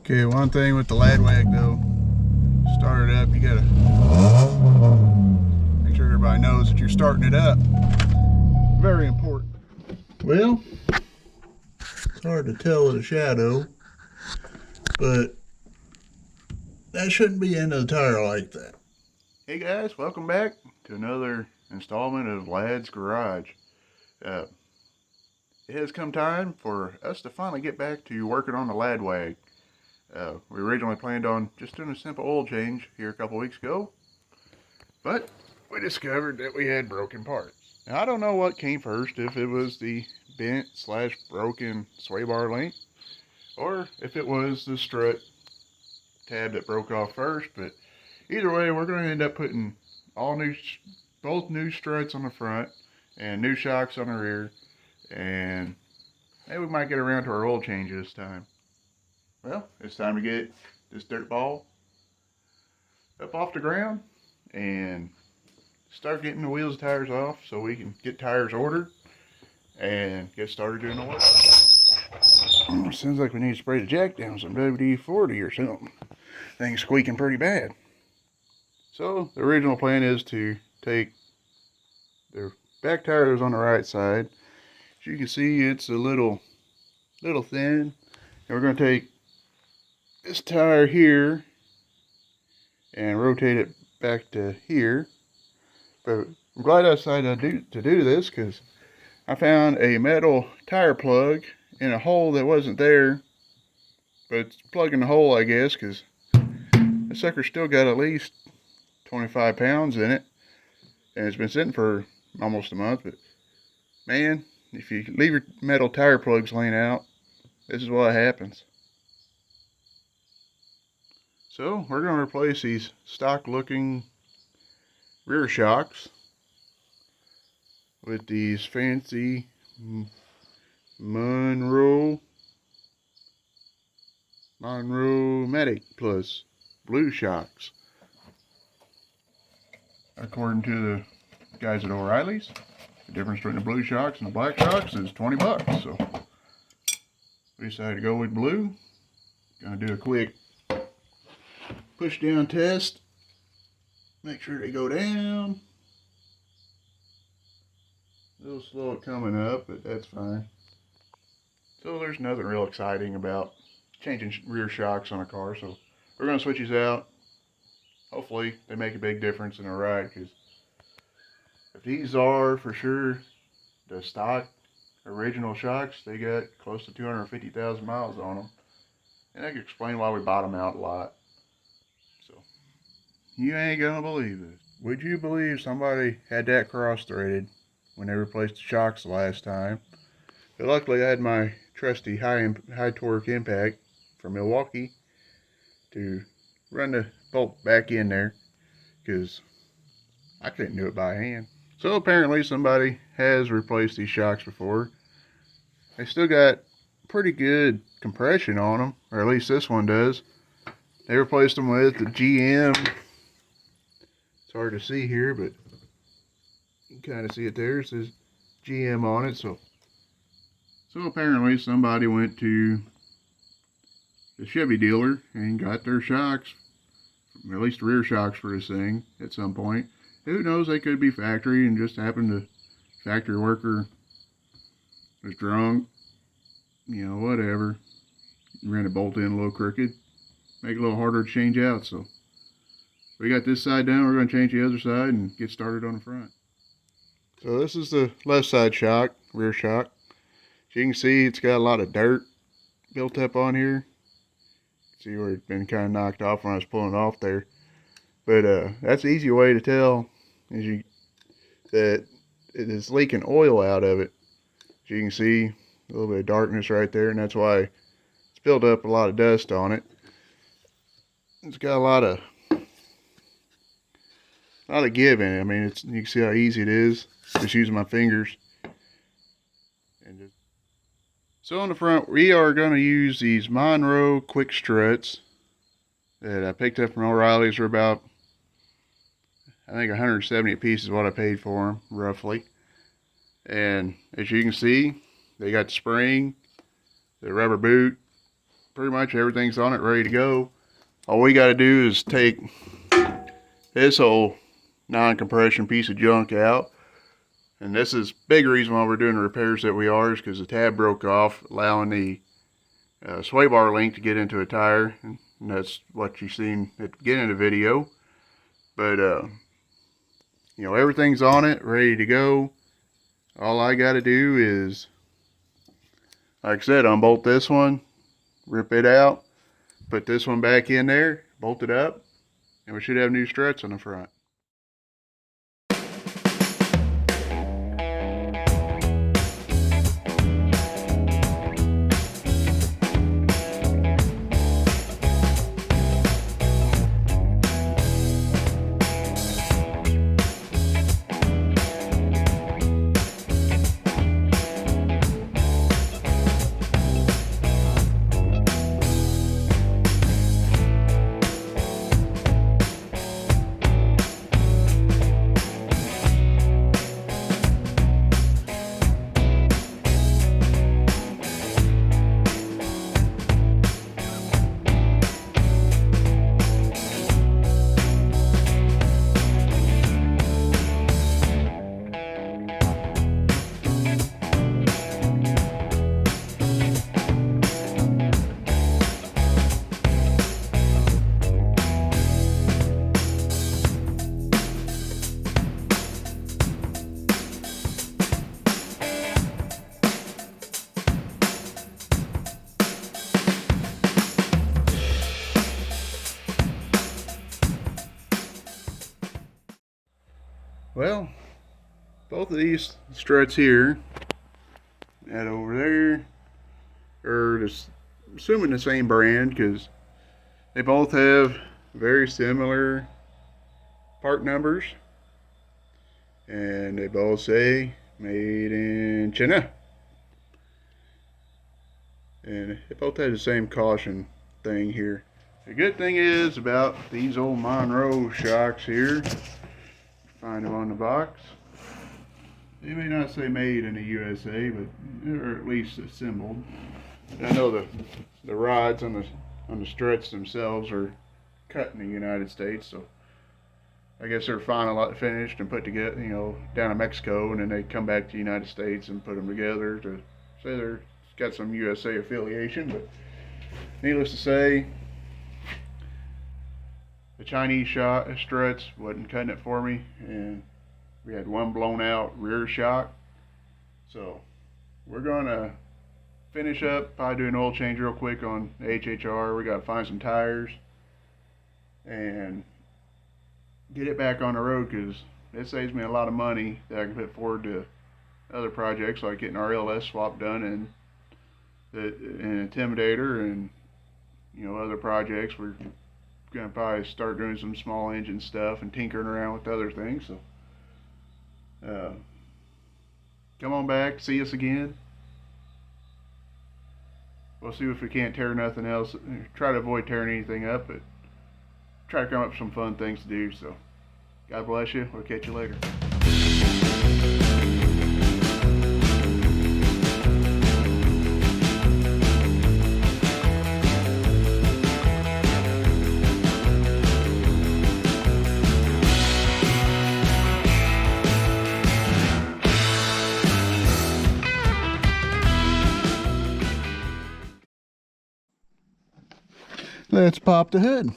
Okay, one thing with the lad wag though, start it up, you gotta make sure everybody knows that you're starting it up. Very important. Well, it's hard to tell with a shadow, but that shouldn't be into the tire like that. Hey guys, welcome back to another installment of Lad's Garage. It has come time for us to finally get back to working on the lad wag. We originally planned on just doing a simple oil change here a couple weeks ago, but we discovered that we had broken parts. Now I don't know what came first, if it was the bent / broken sway bar link, or if it was the strut tab that broke off first, but either way we're going to end up putting both new struts on the front and new shocks on the rear, and maybe we might get around to our oil change this time. Well, it's time to get this dirt ball up off the ground and start getting the wheels and tires off so we can get tires ordered and get started doing the work. Sounds like we need to spray the jack down some WD-40 or something. Thing's squeaking pretty bad. So the original plan is to take the back tire that was on the right side. As you can see, it's a little thin, and we're going to take this tire here and rotate it back to here. But I'm glad I decided to do this because I found a metal tire plug in a hole that wasn't there, but it's plugging the hole, I guess, because the sucker's still got at least 25 pounds in it, and it's been sitting for almost a month. But man, if you leave your metal tire plugs laying out, this is what happens. So we're going to replace these stock looking rear shocks with these fancy Monroe Matic Plus blue shocks. According to the guys at O'Reilly's, the difference between the blue shocks and the black shocks is 20 bucks. So we decided to go with blue. Gonna do a quick push down test. Make sure they go down. A little slow at coming up, but that's fine. So there's nothing real exciting about changing rear shocks on a car. So we're going to switch these out. Hopefully they make a big difference in the ride, because if these are for sure the stock original shocks, they got close to 250,000 miles on them. And that could explain why we bottom out a lot. So you ain't gonna believe this. Would you believe somebody had that cross-threaded when they replaced the shocks the last time? But luckily I had my trusty high torque impact from Milwaukee to run the bolt back in there, because I couldn't do it by hand. So apparently somebody has replaced these shocks before. They still got pretty good compression on them, or at least this one does. They replaced them with the GM. It's hard to see here, but you can kind of see it there. It says GM on it. So apparently somebody went to the Chevy dealer and got their shocks, at least rear shocks for this thing at some point. Who knows, they could be factory and just happened to, factory worker was drunk, you know, whatever. Ran a bolt in a little crooked, make it a little harder to change out. So we got this side done, we're going to change the other side and get started on the front. So this is the left side shock, rear shock. As you can see, it's got a lot of dirt built up on here. See where it's been kind of knocked off when I was pulling it off there. But that's the easy way to tell that it is leaking oil out of it. As you can see, a little bit of darkness right there, and that's why it's built up a lot of dust on it. It's got a lot of give in it. I mean, you can see how easy it is just using my fingers. So on the front, we are going to use these Monroe quick struts that I picked up from O'Reilly's for about, I think 170 a piece is what I paid for them, roughly. And as you can see, they got the spring, the rubber boot, pretty much everything's on it, ready to go. All we got to do is take this whole non-compression piece of junk out. And this is big reason why we're doing the repairs that we are, is because the tab broke off, allowing the sway bar link to get into a tire. And that's what you've seen at the beginning of the video. But, you know, everything's on it, ready to go. All I got to do is, like I said, unbolt this one, rip it out, put this one back in there, bolt it up, and we should have new struts on the front. Well, both of these struts here, that over there, are just assuming the same brand, because they both have very similar part numbers, and they both say made in China, and they both have the same caution thing here. The good thing is about these old Monroe shocks here, find them on the box, they may not say made in the USA, but they're at least assembled. I know the rods on the struts themselves are cut in the United States, so I guess they're finished and put together, you know, down in Mexico, and then they come back to the United States and put them together to say they're got some USA affiliation. But needless to say, the Chinese struts wasn't cutting it for me, and we had one blown out rear shock. So we're gonna finish up, probably do an oil change real quick on the HHR. We gotta find some tires and get it back on the road, because it saves me a lot of money that I can put forward to other projects, like getting our LS swap done and an Intimidator, and you know, other projects. We're gonna probably start doing some small engine stuff and tinkering around with other things. So come on back, see us again. We'll see if we can't tear nothing else. Try to avoid tearing anything up, but try to come up with some fun things to do. So God bless you. We'll catch you later. Let's pop the hood.